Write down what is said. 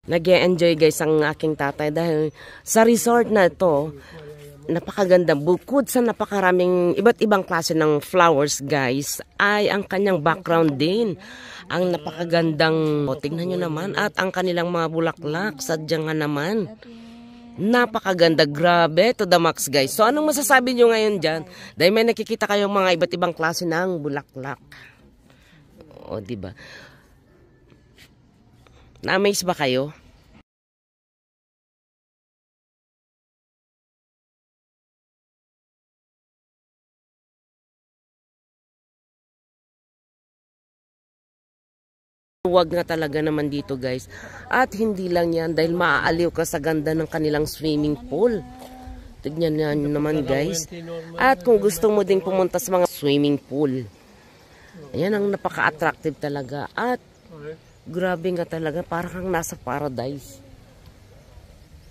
Nag-e-enjoy guys ang aking tatay dahil sa resort na ito, napakaganda. Bukod sa napakaraming iba't ibang klase ng flowers guys, ay ang kanyang background din. Ang napakagandang, tingnan nyo naman, at ang kanilang mga bulaklak, sadyang nga naman. Napakaganda, grabe, to the max guys. So anong masasabi nyo ngayon dyan? Dahil may nakikita kayong mga iba't ibang klase ng bulaklak. O, diba? Na-amaze ba kayo? Huwag nga talaga naman dito guys. At hindi lang yan dahil maaaliw ka sa ganda ng kanilang swimming pool. Tignan nyo naman guys. At kung gusto mo ding pumunta sa mga swimming pool, ayan ang napaka-attractive talaga. At grabe nga talaga, parang nasa paradise.